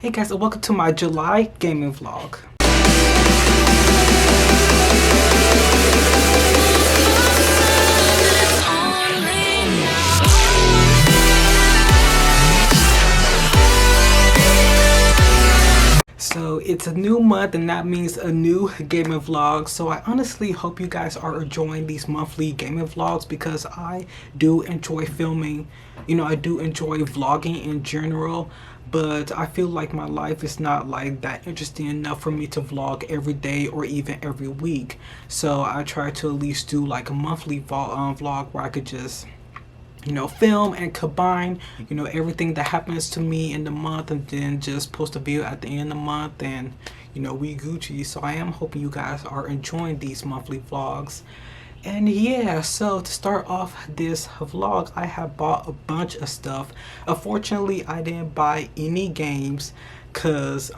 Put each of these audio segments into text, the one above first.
Hey guys, and welcome to my July gaming vlog. So it's a new month and that means a new gaming vlog. So I honestly hope you guys are enjoying these monthly gaming vlogs because I do enjoy filming. I do enjoy vlogging in general, but I feel like my life is not like that interesting enough for me to vlog every day or even every week. So I try to at least do like a monthly vlog where I could just film and combine, everything that happens to me in the month and then just post a video at the end of the month and, we Gucci. So I am hoping you guys are enjoying these monthly vlogs. And yeah, so to start off this vlog, I have bought a bunch of stuff. Unfortunately, I didn't buy any games because,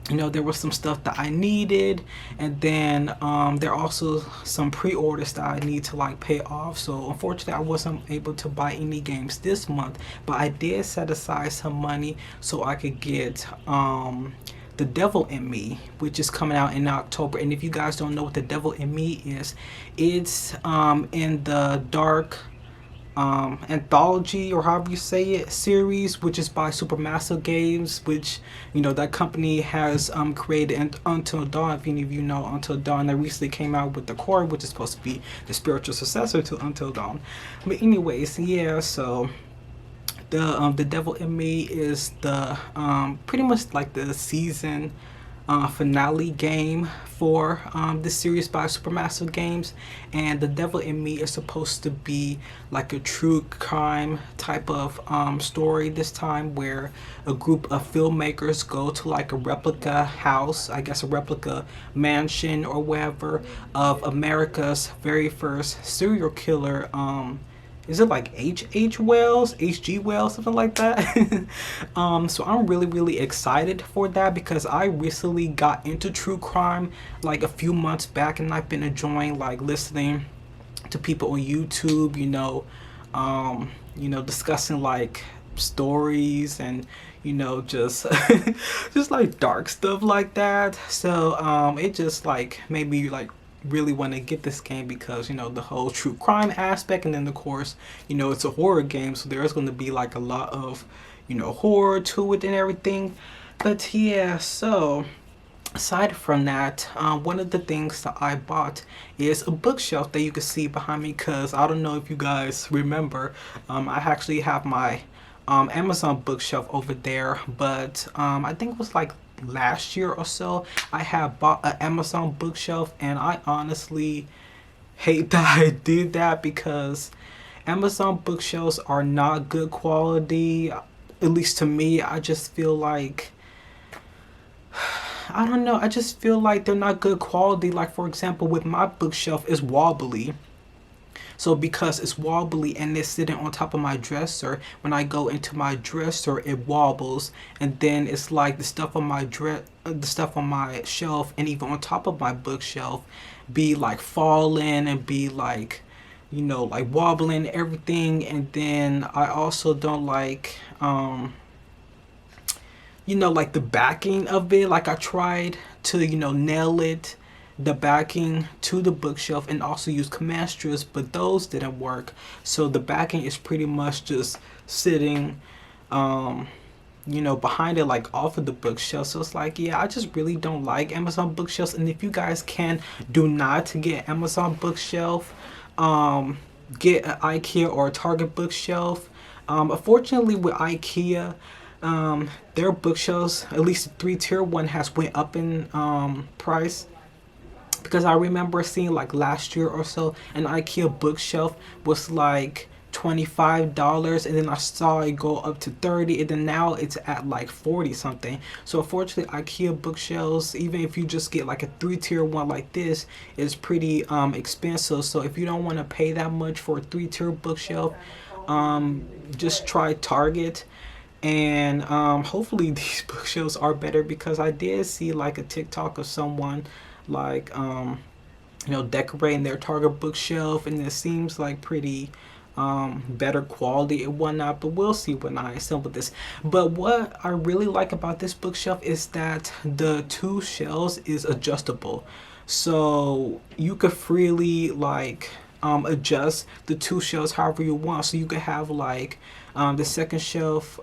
there was some stuff that I needed, and then there are also some pre-orders that I need to like pay off. So unfortunately I wasn't able to buy any games this month, but I did set aside some money so I could get The Devil in Me, which is coming out in October. And if you guys don't know what The Devil in Me is, it's in the Dark anthology, or however you say it, series, which is by Supermassive Games, which that company has created Until Dawn. If any of you know Until Dawn, they recently came out with the core, which is supposed to be the spiritual successor to Until Dawn. But anyways, yeah, so the Devil in Me is the pretty much like the season finale game for this series by Supermassive Games. And The Devil in Me is supposed to be like a true crime type of story this time, where a group of filmmakers go to like a replica house, I guess a replica mansion or whatever, of America's very first serial killer. Is it like H.H. Wells, H.G. Wells, something like that? So I'm really excited for that because I recently got into true crime like a few months back, and I've been enjoying like listening to people on YouTube, discussing like stories and just just like dark stuff like that. So it just like made me like really want to get this game because the whole true crime aspect, and then of course it's a horror game, so there's going to be like a lot of horror to it and everything. But yeah, so aside from that, one of the things that I bought is a bookshelf that you can see behind me, because I don't know if you guys remember, I actually have my Amazon bookshelf over there, but I think it was like last year or so I have bought an Amazon bookshelf, and I honestly hate that I did that because Amazon bookshelves are not good quality, at least to me. I just feel like, I don't know, I just feel like they're not good quality. Like for example, with my bookshelf, it's wobbly. So because it's wobbly and it's sitting on top of my dresser, when I go into my dresser, it wobbles, and then it's like the stuff on my shelf and even on top of my bookshelf be like falling and be like, like wobbling everything. And then I also don't like like the backing of it. Like I tried to nail it, the backing to the bookshelf, and also use command strips, but those didn't work. So the backing is pretty much just sitting behind it, like off of the bookshelf. So it's like, yeah, I just really don't like Amazon bookshelves. And if you guys can, do not get Amazon bookshelf, get an IKEA or a Target bookshelf. Unfortunately with IKEA, their bookshelves, at least the 3-tier one, has went up in price, because I remember seeing like last year or so an IKEA bookshelf was like $25, and then I saw it go up to 30, and then now it's at like 40 something. So unfortunately IKEA bookshelves, even if you just get like a 3-tier one like this, is pretty expensive. So if you don't want to pay that much for a 3-tier bookshelf, just try Target. And hopefully these bookshelves are better, because I did see like a TikTok of someone like decorating their Target bookshelf, and it seems like pretty better quality and whatnot, but we'll see when I assemble this. But what I really like about this bookshelf is that the two shelves is adjustable, so you could freely like adjust the two shelves however you want. So you could have like the second shelf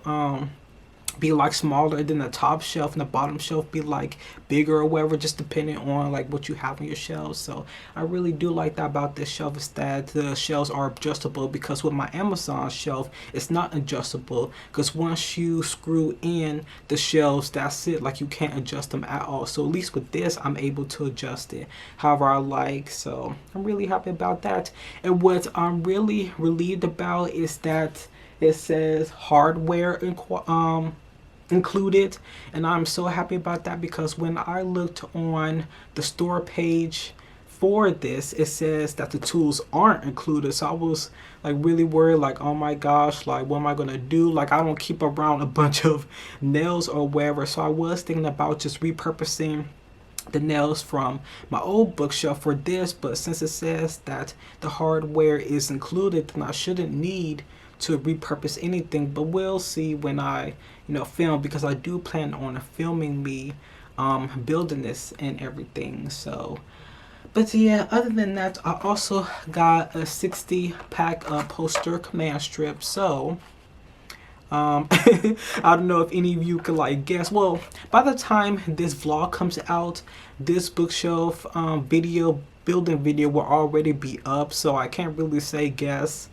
be like smaller than the top shelf, and the bottom shelf be like bigger or whatever, just depending on like what you have on your shelves. So I really do like that about this shelf, is that the shelves are adjustable, because with my Amazon shelf it's not adjustable, because once you screw in the shelves, that's it, like you can't adjust them at all. So at least with this I'm able to adjust it however I like. So I'm really happy about that. And what I'm really relieved about is that it says hardware included, and I'm so happy about that, because when I looked on the store page for this, it says that the tools aren't included. So I was like really worried, like, oh my gosh, like what am I gonna do? Like I don't keep around a bunch of nails or whatever, so I was thinking about just repurposing the nails from my old bookshelf for this. But since it says that the hardware is included, then I shouldn't need to repurpose anything. But we'll see when I film, because I do plan on filming me building this and everything. So but yeah, other than that, I also got a 60 pack of poster command strips. So I don't know if any of you could like guess. Well, by the time this vlog comes out, this bookshelf building video will already be up, so I can't really say guess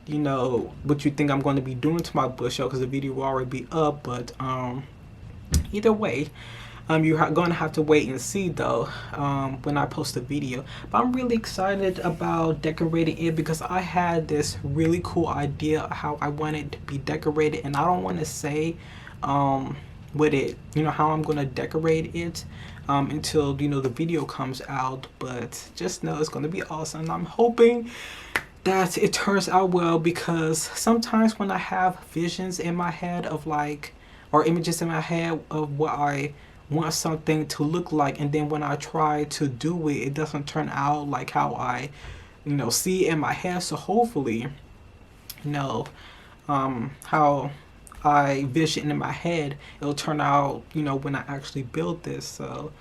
what you think I'm going to be doing to my bookshelf, because the video will already be up. But either way, you're going to have to wait and see though when I post the video. But I'm really excited about decorating it, because I had this really cool idea how I want it to be decorated, and I don't want to say with it how I'm going to decorate it until the video comes out. But just know it's going to be awesome. I'm hoping that it turns out well, because sometimes when I have visions in my head of like, or images in my head of what I want something to look like, and then when I try to do it, it doesn't turn out like how I see it in my head. So hopefully how I vision in my head, it'll turn out when I actually build this. So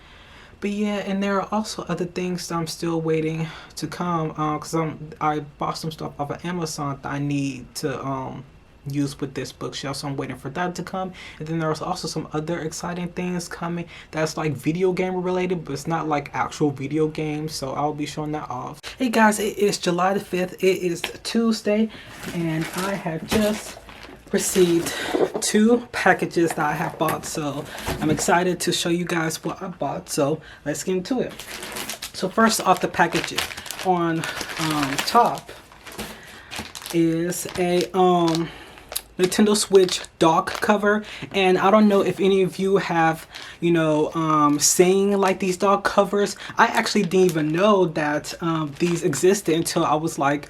but yeah, and there are also other things that I'm still waiting to come, because I bought some stuff off of Amazon that I need to use with this bookshelf, so I'm waiting for that to come. And then there's also some other exciting things coming that's like video game related, but it's not like actual video games, so I'll be showing that off. Hey guys, it is July the 5th. It is Tuesday, and I have just received 2 packages that I have bought, so I'm excited to show you guys what I bought. So let's get into it. So first off, the packages on top is a Nintendo Switch dock cover, and I don't know if any of you have seen like these dock covers. I actually didn't even know that these existed until I was like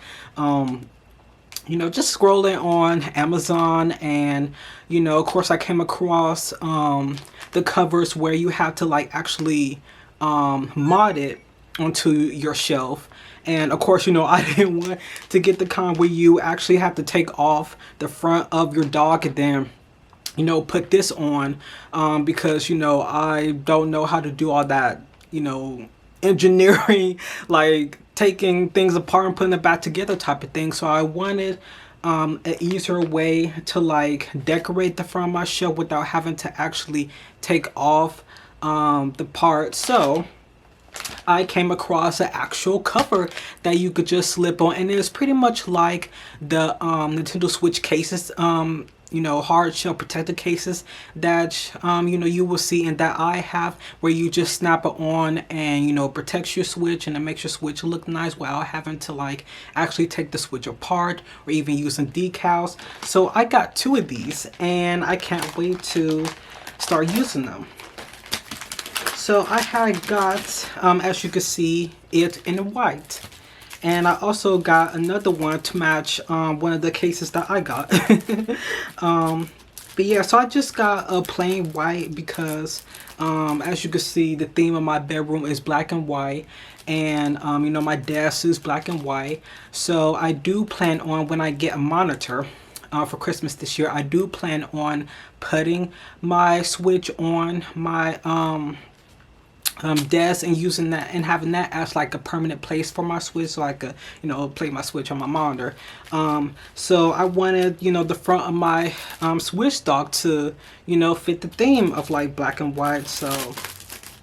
just scrolling on Amazon, and of course I came across the covers where you have to like actually mod it onto your shelf. And of course I didn't want to get the kind where you actually have to take off the front of your dock and then put this on, because I don't know how to do all that engineering, like taking things apart and putting it back together type of thing. So I wanted an easier way to like decorate the front of my shelf without having to actually take off the part. So I came across an actual cover that you could just slip on, and it's pretty much like the Nintendo Switch cases, hard shell protector cases that you will see and that I have, where you just snap it on and protects your Switch, and it makes your Switch look nice without having to like actually take the Switch apart or even using decals. So I got 2 of these, and I can't wait to start using them. So I had got, as you can see, it in white. And I also got another one to match one of the cases that I got. But But yeah, so I just got a plain white because as you can see, the theme of my bedroom is black and white, and you know, my desk is black and white. So I do plan on, when I get a monitor for Christmas this year, I do plan on putting my Switch on my desk and using that and having that as like a permanent place for my Switch, so I could, you know, play my Switch on my monitor. So I wanted, you know, the front of my Switch dock to, you know, fit the theme of like black and white. So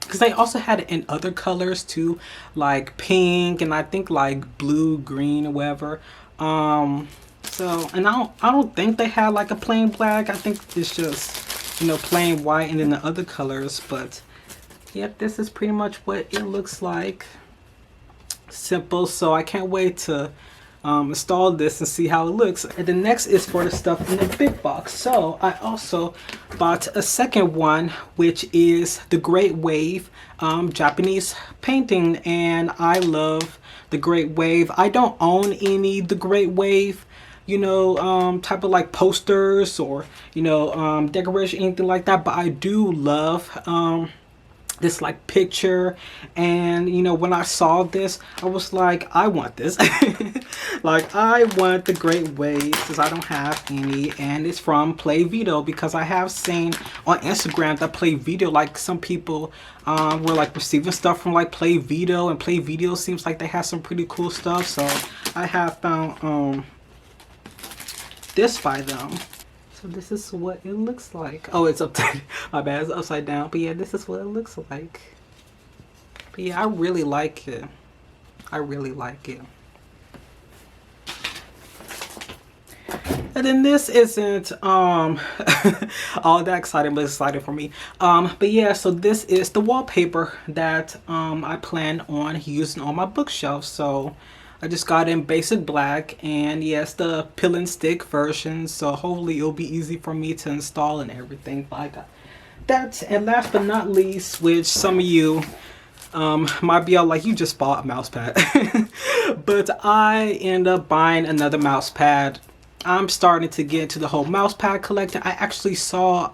because they also had it in other colors too, like pink and I think like blue, green, or whatever. So, and I don't think they had like a plain black. I think it's just, you know, plain white and then the other colors. But yep, this is pretty much what it looks like. Simple. So I can't wait to install this and see how it looks. And the next is for the stuff in the big box. So I also bought a second one, which is the Great Wave Japanese painting, and I love the Great Wave. I don't own any the Great Wave, you know, type of like posters or, you know, decoration, anything like that, but I do love this like picture. And you know, when I saw this, I was like, I want this. Like, I want the Great Wave because I don't have any, and it's from Play Video, because I have seen on Instagram that Play Video, like some people were like receiving stuff from like Play Video, and Play Video seems like they have some pretty cool stuff. So I have found this by them. So this is what it looks like. Oh, it's upside, my bad, it's upside down. But yeah, this is what it looks like. But yeah, I really like it. I really like it. And then this isn't all that exciting, but it's exciting for me. But yeah, so this is the wallpaper that I plan on using on my bookshelf. So I just got in basic black, and yes, the pill and stick version, so hopefully it'll be easy for me to install and everything. But I got that. And last but not least, which some of you might be all like, you just bought a mouse pad. But I end up buying another mouse pad. I'm starting to get into the whole mouse pad collecting. I actually saw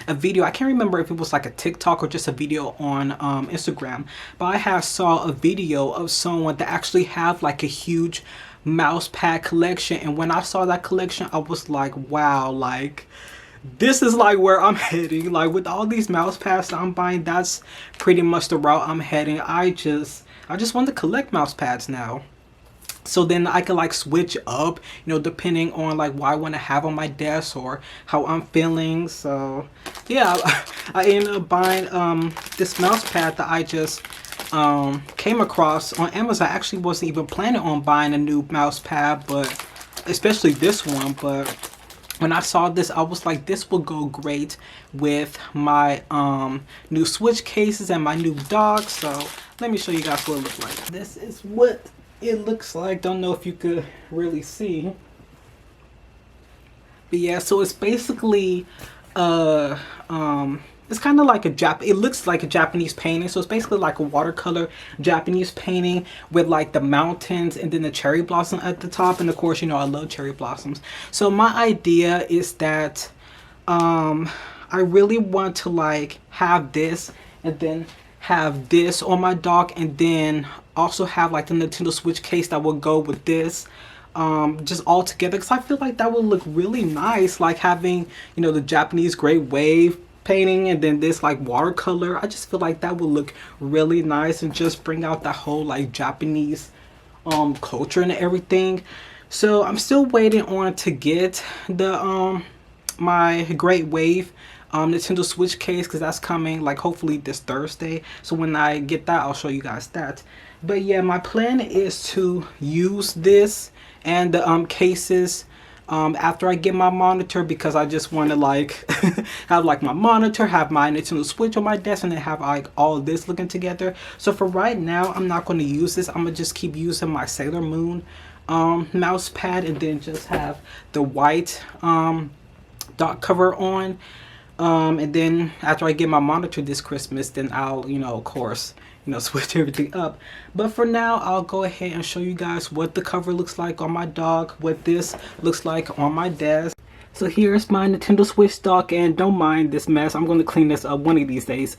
a video. I can't remember if it was like a TikTok or just a video on Instagram, but I have saw a video of someone that actually have like a huge mouse pad collection. And when I saw that collection, I was like, wow, like this is like where I'm heading. Like with all these mouse pads that I'm buying, that's pretty much the route I'm heading. I just want to collect mouse pads now. So then I can like switch up, you know, depending on like what I want to have on my desk or how I'm feeling. So yeah, I ended up buying this mouse pad that I just came across on Amazon. I actually wasn't even planning on buying a new mouse pad, but especially this one. But when I saw this, I was like, this will go great with my new Switch cases and my new dock. So let me show you guys what it looks like. This is what it looks like. Don't know if you could really see, but yeah, so it's basically it's kind of like it looks like a Japanese painting. So it's basically like a watercolor Japanese painting with like the mountains and then the cherry blossom at the top. And of course, you know, I love cherry blossoms. So my idea is that I really want to like have this and then have this on my dock, and then also have like the Nintendo Switch case that will go with this, just all together, because I feel like that would look really nice, like having, you know, the Japanese Great Wave painting and then this like watercolor. I just feel like that would look really nice and just bring out that whole like Japanese culture and everything. So I'm still waiting on to get the my Great Wave Nintendo Switch case, because that's coming like hopefully this Thursday. So when I get that, I'll show you guys that. But yeah, my plan is to use this and the cases after I get my monitor, because I just want to like have like my monitor, have my Nintendo Switch on my desk, and then have like all of this looking together. So for right now, I'm not going to use this. I'm gonna just keep using my Sailor Moon mouse pad, and then just have the white dot cover on. And then after I get my monitor this Christmas, then I'll, you know, of course, you know, switch everything up. But for now, I'll go ahead and show you guys what the cover looks like on my dock, what this looks like on my desk. So here's my Nintendo Switch dock, and don't mind this mess. I'm going to clean this up one of these days.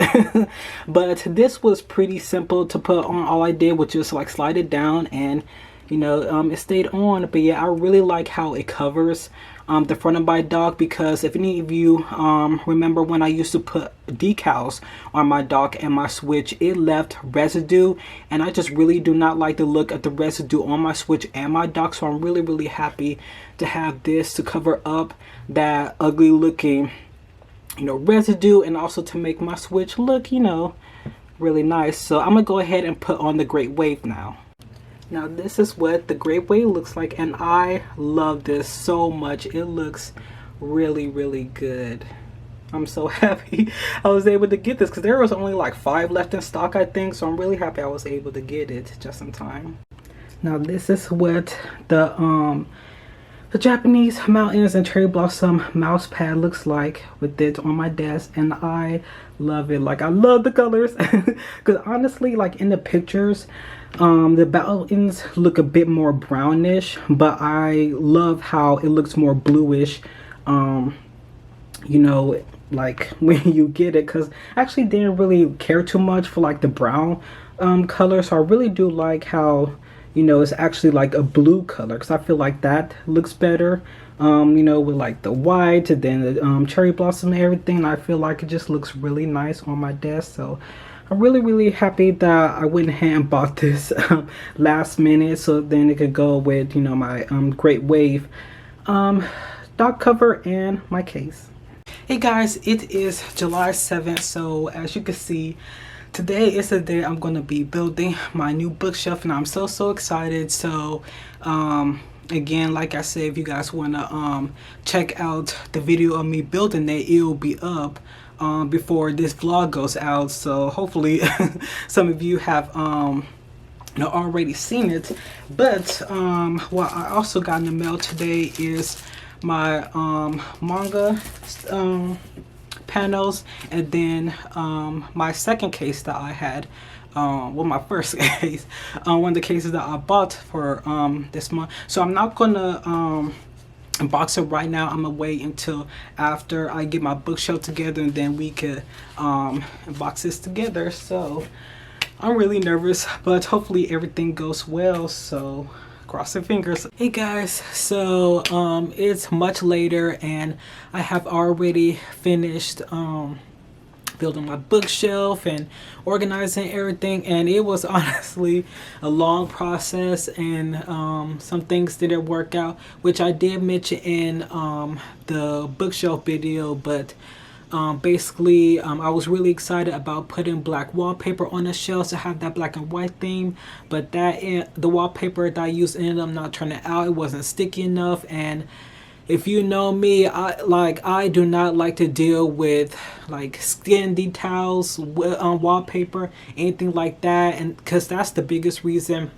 But this was pretty simple to put on. All I did was just like slide it down, and it stayed on. But yeah, I really like how it covers the front of my dock, because if any of you remember when I used to put decals on my dock and my Switch, it left residue, and I just really do not like the look of the residue on my Switch and my dock. So I'm really happy to have this to cover up that ugly looking residue, and also to make my Switch look really nice. So I'm gonna go ahead and put on the Great Wave now. Now this is what the Great Wave looks like, and I love this so much. It looks really good. I'm so happy I was able to get this, because there was only like 5 left in stock, I think. So I'm really happy I was able to get it just in time. Now this is what the Japanese mountains and cherry blossom mouse pad looks like with it on my desk, and I love it. Like, I love the colors because honestly, like in the pictures, the buttons look a bit more brownish, but I love how it looks more bluish, like when you get it, because I actually didn't really care too much for like the brown color. So I really do like how it's actually like a blue color, because I feel like that looks better, with like the white and then the cherry blossom and everything. I feel like it just looks really nice on my desk. So I'm really happy that I went ahead and bought this last minute, so then it could go with my Great Wave dock cover and my case. Hey guys, it is July 7th, so as you can see, today is the day I'm going to be building my new bookshelf, and I'm so excited. So again, like I said, if you guys want to check out the video of me building it, it will be up before this vlog goes out. So hopefully some of you have already seen it. But what I also got in the mail today is my manga panels, and then my second case that I had, my first case, one of the cases that I bought for this month. So I'm not gonna unbox it right now. I'm gonna wait until after I get my bookshelf together, and then we could unbox this together. So I'm really nervous, but hopefully everything goes well. So cross your fingers. Hey guys, so it's much later, and I have already finished building my bookshelf and organizing everything, and it was honestly a long process, and some things didn't work out, which I did mention in the bookshelf video. But basically, I was really excited about putting black wallpaper on the shelves to have that black and white theme, but the wallpaper that I used ended up not turning out. It wasn't sticky enough, and if you know me, I do not like to deal with like skin details, wallpaper, anything like that, and because that's the biggest reason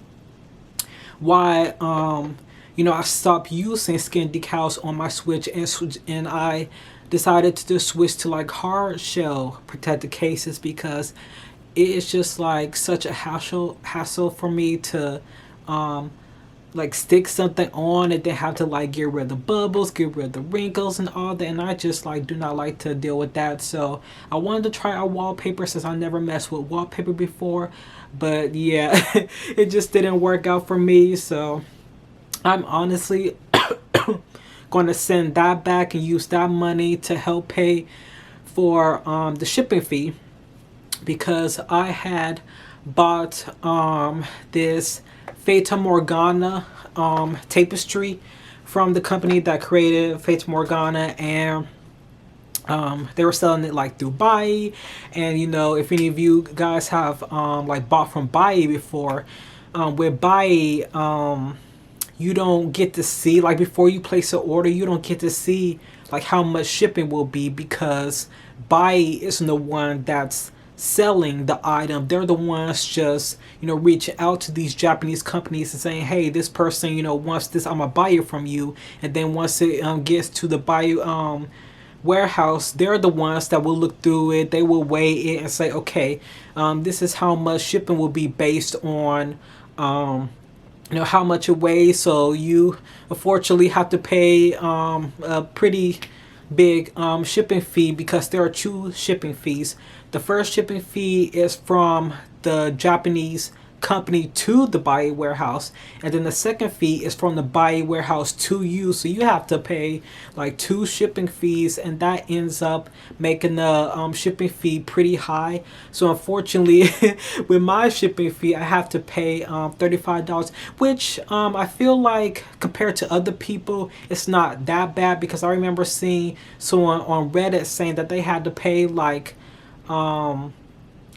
why I stopped using skin decals on my Switch, and I decided to just switch to like hard shell protected cases, because it is just like such a hassle for me to like stick something on and then have to like get rid of the bubbles, get rid of the wrinkles and all that, and I just like do not like to deal with that. So I wanted to try out wallpaper, since I never messed with wallpaper before, but yeah, it just didn't work out for me. So I'm honestly going to send that back and use that money to help pay for the shipping fee, because I had bought this Fata Morgana tapestry from the company that created Fata Morgana, and they were selling it like through Buy. And if any of you guys have like bought from Buy before, with Buy, you don't get to see, like before you place an order, you don't get to see like how much shipping will be, because Buy isn't the one that's selling the item. They're the ones just reaching out to these Japanese companies and saying, hey, this person wants this, I'm gonna buy it from you. And then once it gets to the Buy warehouse, they're the ones that will look through it, they will weigh it and say, okay, this is how much shipping will be based on how much it weighs. So you unfortunately have to pay a pretty big shipping fee, because there are two shipping fees. The first shipping fee is from the Japanese company to the buy warehouse, and then the second fee is from the buy warehouse to you. So you have to pay like two shipping fees, and that ends up making the shipping fee pretty high. So unfortunately, with my shipping fee, I have to pay $35, which I feel like compared to other people, it's not that bad, because I remember seeing someone on Reddit saying that they had to pay like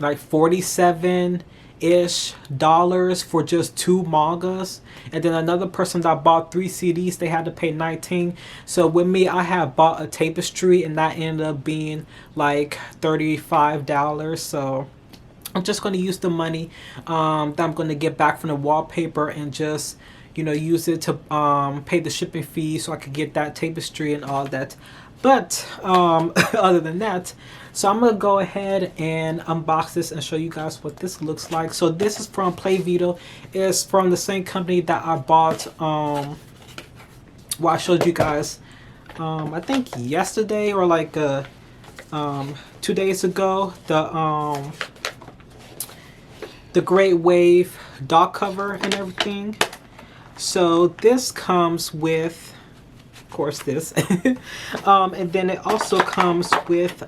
47 ish dollars for just two mangas, and then another person that bought three CDs, they had to pay 19. So with me, I have bought a tapestry, and that ended up being like $35. So I'm just going to use the money that I'm going to get back from the wallpaper, and just use it to pay the shipping fee, so I could get that tapestry and all that. But other than that, so I'm gonna go ahead and unbox this and show you guys what this looks like. So this is from Play Vito. It's from the same company that I bought I showed you guys I think yesterday, or like 2 days ago, the Great Wave dock cover and everything. So this comes with, of course, this and then it also comes with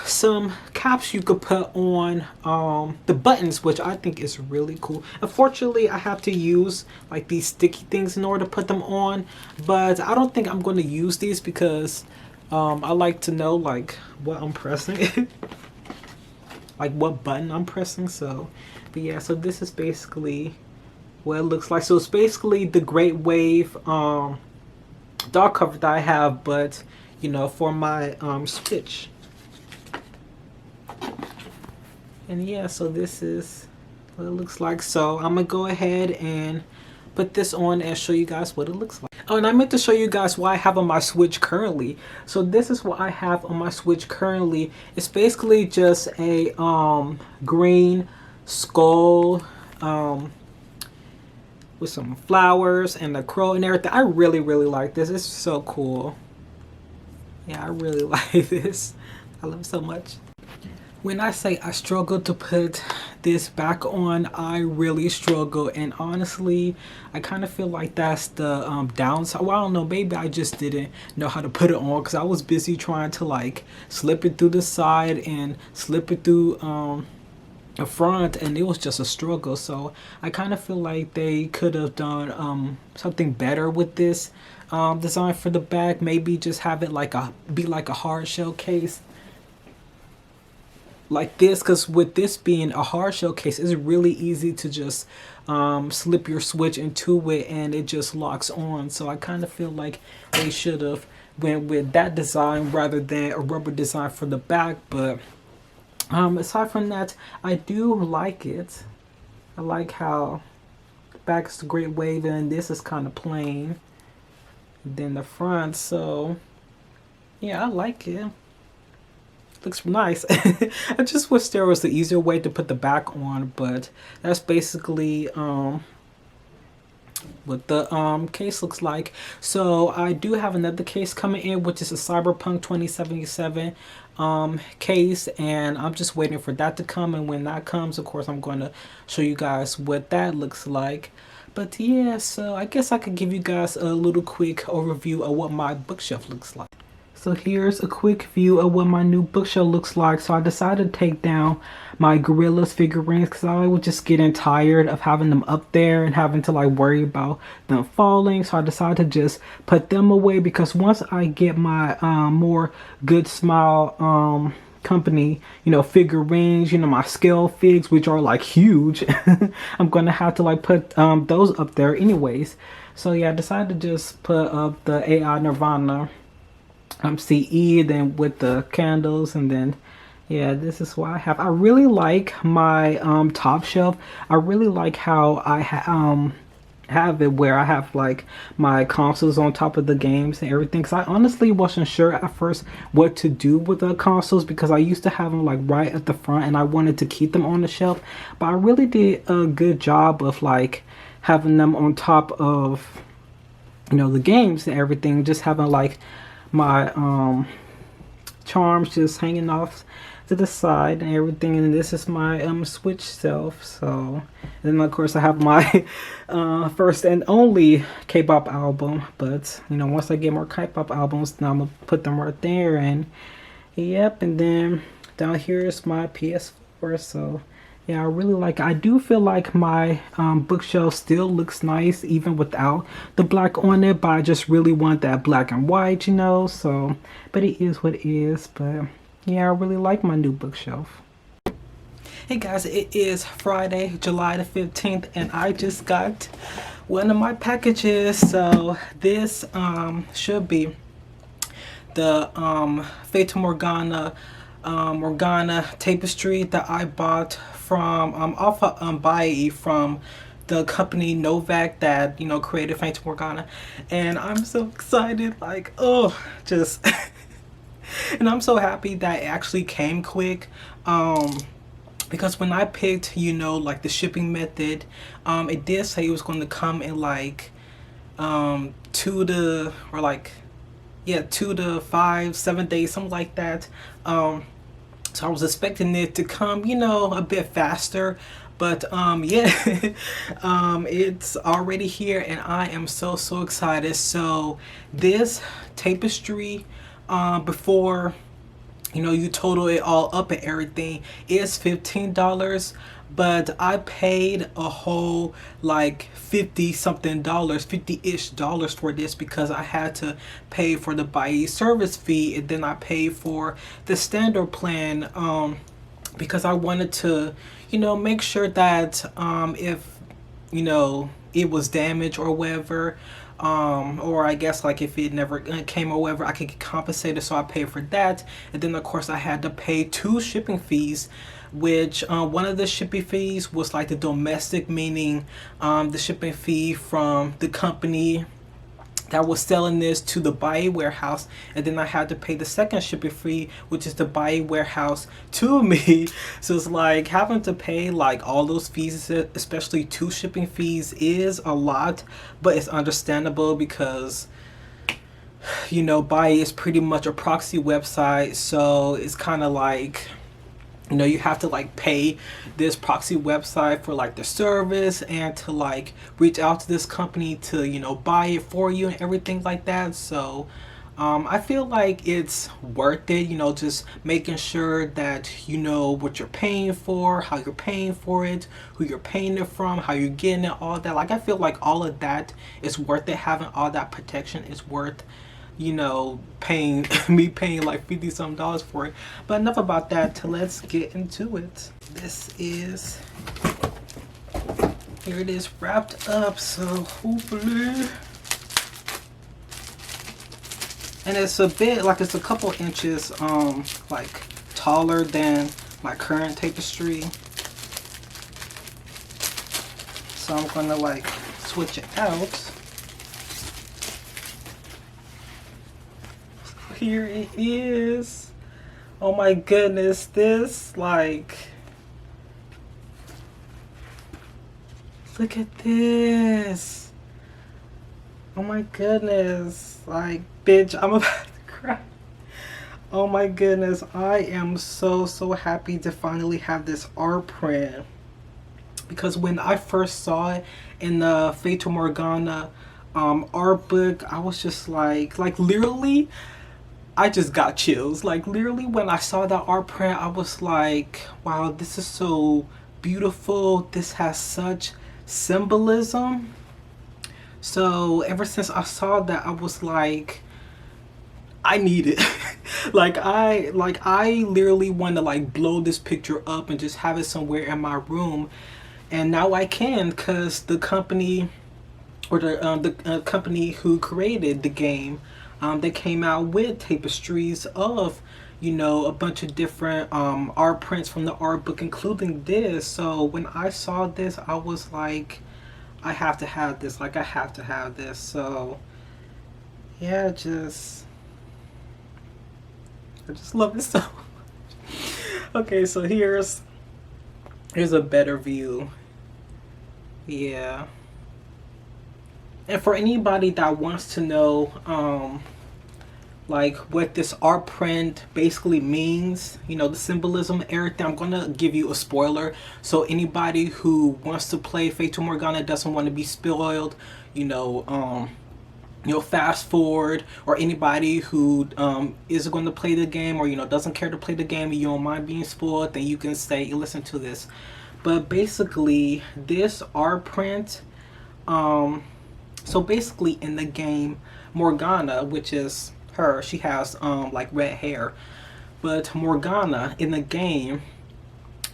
some caps you could put on the buttons, which I think is really cool. Unfortunately, I have to use like these sticky things in order to put them on, but I don't think I'm going to use these, because I like to know like what I'm pressing like what button I'm pressing. So but yeah, so this is basically what it looks like. So it's basically the Great Wave dock cover that I have, but for my Switch. And yeah, so this is what it looks like. So I'm gonna go ahead and put this on and show you guys what it looks like. Oh, and I meant to show you guys what I have on my Switch currently. So this is what I have on my Switch currently. It's basically just a green skull with some flowers and a crow and everything. I really like this. It's so cool. Yeah, I really like this. I love it so much. When I say I struggle to put this back on, I really struggle, and honestly, I kind of feel like that's the downside. Well, I don't know, maybe I just didn't know how to put it on, because I was busy trying to like slip it through the side and slip it through the front, and it was just a struggle. So I kind of feel like they could have done something better with this design for the back. Maybe just have it like be like a hard shell case like this, because with this being a hard shell case, it's really easy to just slip your Switch into it and it just locks on. So I kind of feel like they should have went with that design rather than a rubber design for the back. But aside from that, I do like it. I like how the back is the Great Wave and this is kind of plain. Then the front, so yeah, I like it. Looks nice. I just wish there was the easier way to put the back on, but that's basically what the case looks like. So I do have another case coming in, which is a Cyberpunk 2077 case, and I'm just waiting for that to come. And when that comes, of course, I'm going to show you guys what that looks like. But yeah, so I guess I could give you guys a little quick overview of what my bookshelf looks like. So here's a quick view of what my new bookshelf looks like. So I decided to take down my Gorillas figurines, because I was just getting tired of having them up there and having to like worry about them falling. So I decided to just put them away, because once I get my more Good Smile company figurines, my scale figs, which are like huge, I'm gonna have to like put those up there anyways. So yeah, I decided to just put up the AI Nirvana CE, then with the candles, and then yeah, this is what I have. I really like my top shelf. I really like how I have it where I have like my consoles on top of the games and everything. Cause I honestly wasn't sure at first what to do with the consoles because I used to have them like right at the front and I wanted to keep them on the shelf. But I really did a good job of like having them on top of, you know, the games and everything. Just having like my charms just hanging off to the side and everything, and this is my Switch shelf. So and then of course I have my first and only K-pop album, but you know, once I get more K-pop albums then I'm gonna put them right there. And yep, and then down here is my PS4. So yeah, I really like it. I do feel like my bookshelf still looks nice even without the black on it, but I just really want that black and white, you know. So but it is what it is. But yeah, I really like my new bookshelf. Hey guys, it is Friday, July the 15th, and I just got one of my packages. So this should be the Fata Morgana Morgana tapestry that I bought from off of Bai from the company Novak that, you know, created Fata Morgana. And I'm so excited, like, oh, just and I'm so happy that it actually came quick. Because when I picked, you know, like the shipping method, it did say it was going to come in like 2 to 5, 7 days, something like that. So I was expecting it to come, you know, a bit faster. But yeah, it's already here and I am so excited. So this tapestry, before, you know, you total it all up and everything, is $15, but I paid a whole like 50 something dollars, 50-ish dollars for this because I had to pay for the Bai service fee, and then I paid for the standard plan because I wanted to, you know, make sure that if, you know, it was damaged or whatever, or I guess like if it never came or whatever, I could get compensated. So I paid for that, and then of course I had to pay 2 shipping fees, which one of the shipping fees was like the domestic, meaning the shipping fee from the company that was selling this to the Bai warehouse, and then I had to pay the second shipping fee, which is the Bai warehouse to me. So it's like having to pay like all those fees, especially 2 shipping fees, is a lot, but it's understandable because, you know, Bai is pretty much a proxy website. So it's kind of like, you know, you have to like pay this proxy website for like the service and to like reach out to this company to, you know, buy it for you and everything like that. So I feel like it's worth it, you know, just making sure that you know what you're paying for, how you're paying for it, who you're paying it from, how you're getting it, all that. Like I feel like all of that is worth it. Having all that protection is worth, you know, paying me paying like 50 some dollars for it. But enough about that, let's get into it. This is, here it is wrapped up, so hopefully, and it's a bit like, it's a couple inches like taller than my current tapestry, so I'm gonna like switch it out. Here it is. Oh my goodness, this, like, look at this. Oh my goodness, like, bitch, I'm about to cry. Oh my goodness, I am so happy to finally have this art print, because when I first saw it in the Fata Morgana art book, I was just like literally, I just got chills. Like literally when I saw that art print, I was like, wow, this is so beautiful. This has such symbolism. So ever since I saw that, I was like, I need it. I literally want to like blow this picture up and just have it somewhere in my room. And now I can, because the company, or the company who created the game, they came out with tapestries of, you know, a bunch of different art prints from the art book, including this. So when I saw this, I was like, I have to have this. Like, I have to have this. So yeah, I just love it so much. Okay, so here's a better view. Yeah. And for anybody that wants to know like what this art print basically means, you know, the symbolism, everything, I'm gonna give you a spoiler. So anybody who wants to play Fata Morgana, doesn't want to be spoiled, fast forward, or anybody who is going to play the game, or doesn't care to play the game and you don't mind being spoiled, then you can stay and listen to this. But basically, this art print, so basically in the game, Morgana, which is her, she has like red hair, but Morgana in the game,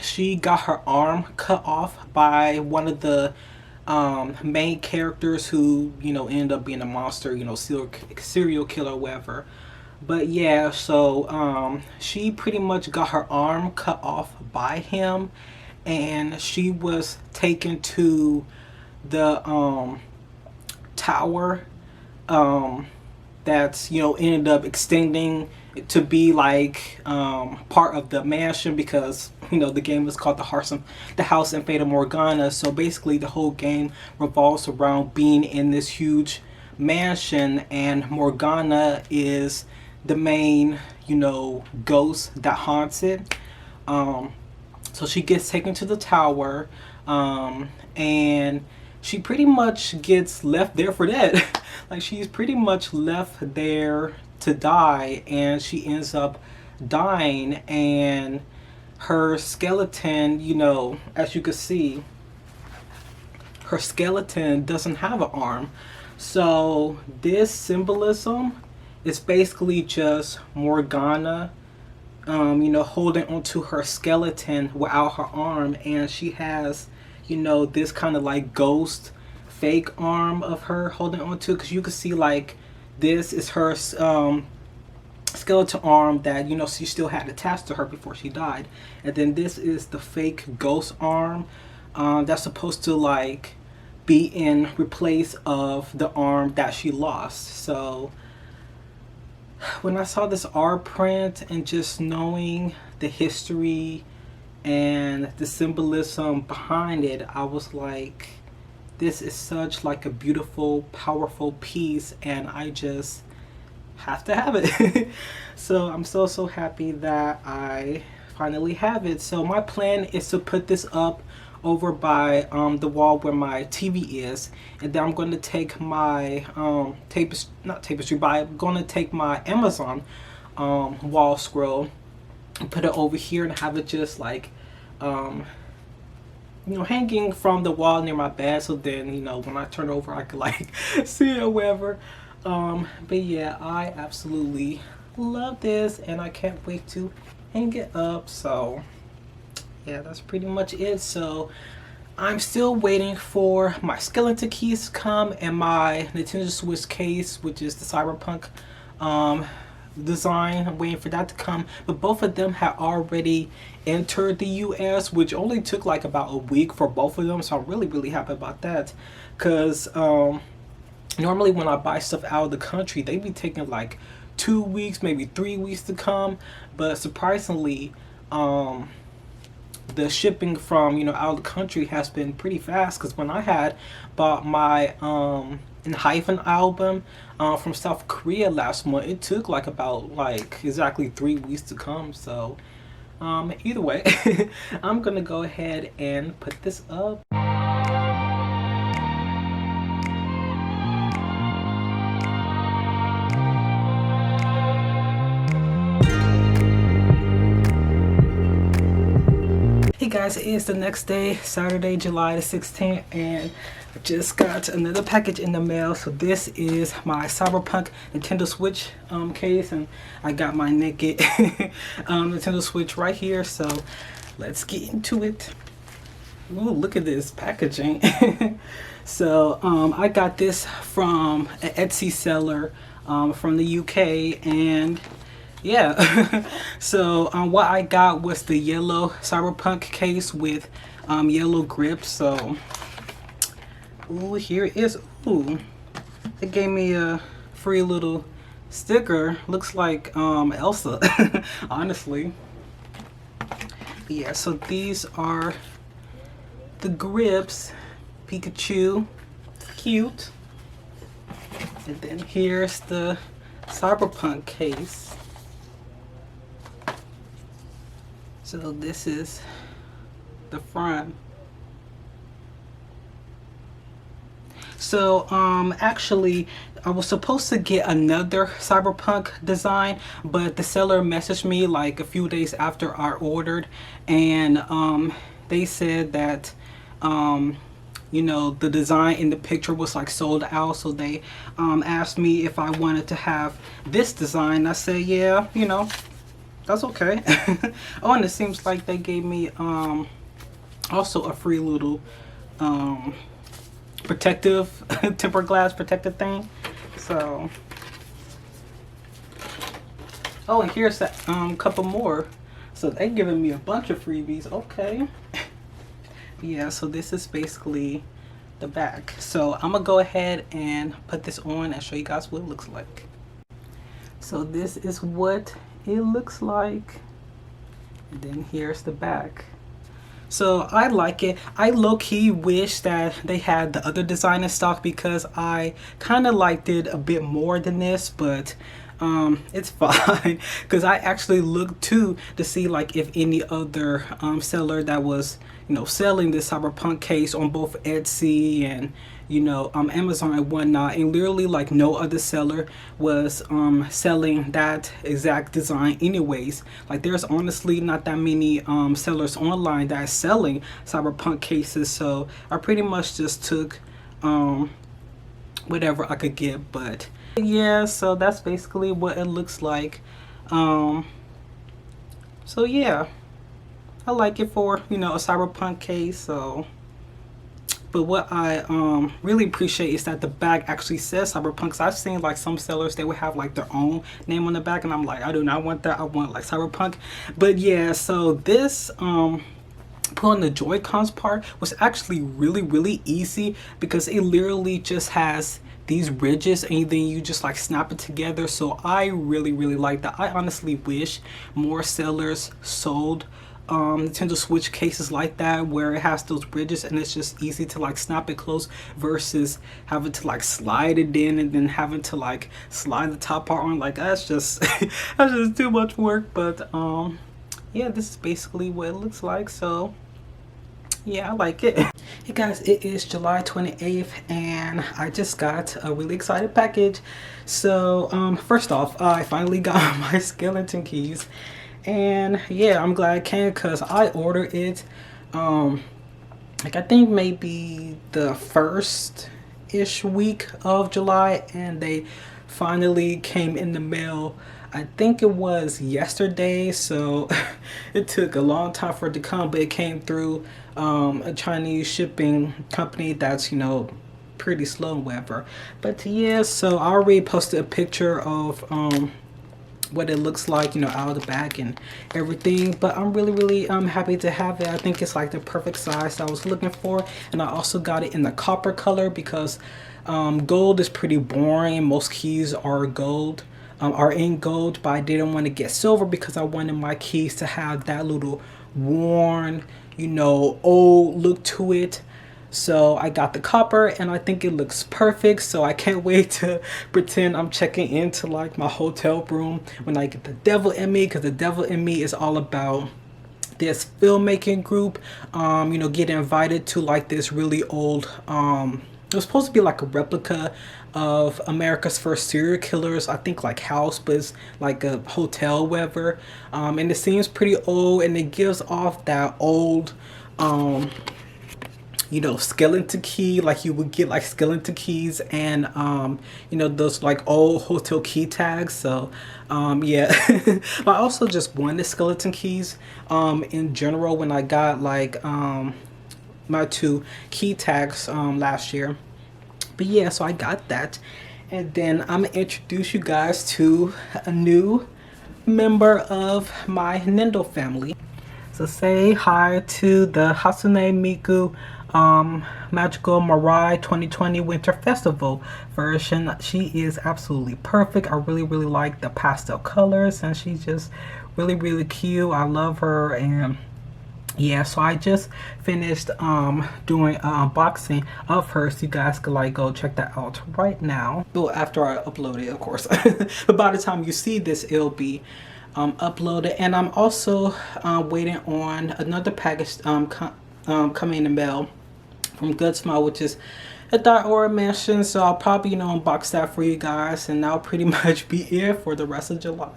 she got her arm cut off by one of the main characters who ended up being a monster, serial killer, whatever. But yeah, so she pretty much got her arm cut off by him, and she was taken to the tower that's ended up extending to be like part of the mansion, because the game is called the House in Fata Morgana. So basically the whole game revolves around being in this huge mansion, and Morgana is the main ghost that haunts it. So she gets taken to the tower, and she pretty much gets left there for dead. Like, she's pretty much left there to die, and she ends up dying, and her skeleton, as you can see, her skeleton doesn't have an arm. So this symbolism is basically just Morgana holding onto her skeleton without her arm, and she has this kind of like ghost fake arm of her holding onto, because you can see like this is her skeleton arm that she still had attached to her before she died, and then this is the fake ghost arm that's supposed to like be in replace of the arm that she lost. So when I saw this art print and just knowing the history and the symbolism behind it, I was like, this is such like a beautiful, powerful piece, and I just have to have it. So I'm so happy that I finally have it. So my plan is to put this up over by the wall where my TV is, and then I'm going to take my I'm going to take my Amazon wall scroll and put it over here and have it just like hanging from the wall near my bed, so then when I turn over I can like see it or whatever. But yeah, I absolutely love this, and I can't wait to hang it up. So yeah, that's pretty much it. So I'm still waiting for my skeleton keys to come and my Nintendo Switch case, which is the Cyberpunk design. I'm waiting for that to come, but both of them have already entered the US, which only took like about a week for both of them. So I'm really happy about that, because normally when I buy stuff out of the country, they be taking like 2 weeks, maybe 3 weeks to come. But surprisingly, the shipping from out of the country has been pretty fast, because when I had bought my Hyphen album from South Korea last month, it took like about like exactly 3 weeks to come. So either way, I'm gonna go ahead and put this up. Hey guys, it is the next day, Saturday, July the 16th, and I just got another package in the mail. So this is my Cyberpunk Nintendo Switch case, and I got my naked Nintendo Switch right here. So let's get into it. Ooh, look at this packaging. So I got this from an Etsy seller from the UK, and yeah. So what I got was the yellow Cyberpunk case with yellow grips. So Ooh, here is, ooh, it gave me a free little sticker. Looks like Elsa, honestly. Yeah, so these are the grips. Pikachu, cute. And then here's the Cyberpunk case. So this is the front. So actually I was supposed to get another Cyberpunk design, but the seller messaged me like a few days after I ordered, and they said that you know, the design in the picture was like sold out, so they asked me if I wanted to have this design. I said, yeah, you know, that's okay. Oh, and it seems like they gave me also a free little protective tempered glass protective thing. So, oh, and here's a couple more. So they giving me a bunch of freebies. Okay. Yeah, so this is basically the back. So I'm gonna go ahead and put this on and show you guys what it looks like. So this is what it looks like, and then here's the back. So I like it. I low-key wish that they had the other design in stock because I kind of liked it a bit more than this, but it's fine because I actually looked too to see like if any other seller that was, you know, selling this Cyberpunk case on both Etsy and, you know, Amazon and whatnot, and literally like no other seller was selling that exact design anyways. Like there's honestly not that many sellers online that are selling Cyberpunk cases, so I pretty much just took whatever I could get. But yeah, so that's basically what it looks like. So yeah, I like it for, you know, a Cyberpunk case. So, but what I really appreciate is that the bag actually says Cyberpunk. 'Cause I've seen like some sellers, they would have like their own name on the back, and I'm like, I do not want that. I want like Cyberpunk. But yeah, so this pulling the Joy-Cons part was actually really easy because it literally just has these ridges and then you just like snap it together. So I really like that. I honestly wish more sellers sold Nintendo Switch cases like that where it has those bridges and it's just easy to like snap it close versus having to like slide it in and then having to like slide the top part on. Like that's just that's just too much work. But yeah, this is basically what it looks like. So yeah, I like it. Hey guys, it is July 28th and I just got a really excited package. So first off, I finally got my skeleton keys, and yeah, I'm glad it came because I ordered it like I think maybe the first-ish week of July, and they finally came in the mail. I think it was yesterday, so it took a long time for it to come, but it came through a Chinese shipping company that's, you know, pretty slow and whatever. But yeah, so I already posted a picture of what it looks like, you know, out of the bag and everything. But I'm really happy to have it. I think it's like the perfect size I was looking for, and I also got it in the copper color because gold is pretty boring. Most keys are gold. Are in gold, but I didn't want to get silver because I wanted my keys to have that little worn, you know, old look to it. So I got the copper and I think it looks perfect. So I can't wait to pretend I'm checking into like my hotel room when I get the devil in me, because the devil in me is all about this filmmaking group, you know, getting invited to like this really old it was supposed to be like a replica of America's First Serial Killers, I think like house, but it's like a hotel, whatever. And it seems pretty old, and it gives off that old, you know, skeleton key, like you would get like skeleton keys and you know, those like old hotel key tags. So yeah. But I also just wanted skeleton keys in general when I got like my 2 key tags last year. But yeah, so I got that, and then I'm gonna introduce you guys to a new member of my Nintendo family. So say hi to the Hatsune Miku Magical Mirai 2020 Winter Festival version. She is absolutely perfect. I really like the pastel colors, and she's just really cute. I love her. And yeah, so I just finished doing an unboxing of her, so you guys could like go check that out right now. Well, after I upload it, of course. But by the time you see this, it'll be uploaded. And I'm also waiting on another package coming in the mail from Good Smile, which is a Dior Mansion. So I'll probably, you know, unbox that for you guys, and that'll pretty much be it for the rest of July.